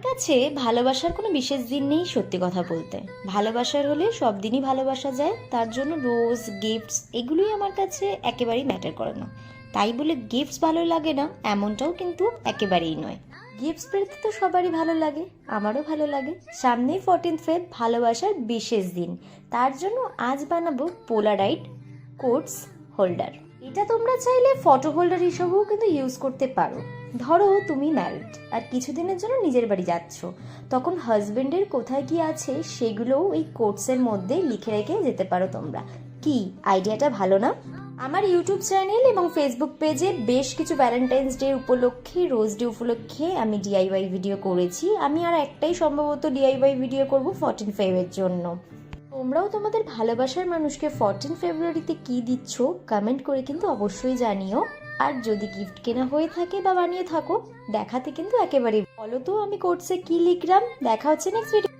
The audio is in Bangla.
কাছে ভালোবাসার কোনো বিশেষ দিন নেই, সত্যি কথা বলতে। ভালোবাসার হলে সব দিনই ভালোবাসা যায়, তার জন্য রোজ গিফটস এগুলোই আমার কাছে একেবারেই ম্যাটার করে না। তাই বলে গিফটস ভালো লাগে না এমনটাও কিন্তু একেবারেই নয়। গিফটস পেতে তো সবারই ভালো লাগে, আমারও ভালো লাগে। সামনেই 14th ফেব, ভালোবাসার বিশেষ দিন। তার জন্য আজ বানাবো পোলারাইড কোটস হোল্ডার। এটা তোমরা চাইলে ফটো হোল্ডার হিসেবেও কিন্তু ইউজ করতে পারো। ধরো তুমি ম্যারিড আর কিছুদিনের জন্য নিজের বাড়ি যাচ্ছ, তখন হাজবেন্ডের কোথায় কি আছে সেগুলোও এই কোটসের মধ্যে লিখে রেখে যেতে পারো তোমরা। কি আইডিয়াটা ভালো না? আমার ইউটিউব চ্যানেল এবং ফেসবুক পেজে বেশ কিছু ভ্যালেন্টাইন্স ডে উপলক্ষে, রোজ ডে উপলক্ষে আমি ডিআইওয়াই ভিডিও করেছি। আমি আর একটাই সম্ভবত ডিআইওয়াই ভিডিও করব 14 ফেব্রুয়ারির জন্য। তোমরাও তোমাদের ভালোবাসার মানুষকে 14 ফেব্রুয়ারিতে কি দিচ্ছ কমেন্ট করে কিন্তু অবশ্যই জানিও। আর যদি গিফট কেনা হয়ে থাকে বা বানিয়ে থাকো, দেখাতে কিন্তু একেবারেই বলো তো আমি কোর্সে কি লিখলাম। দেখা হচ্ছে নেক্সট ভিডিও।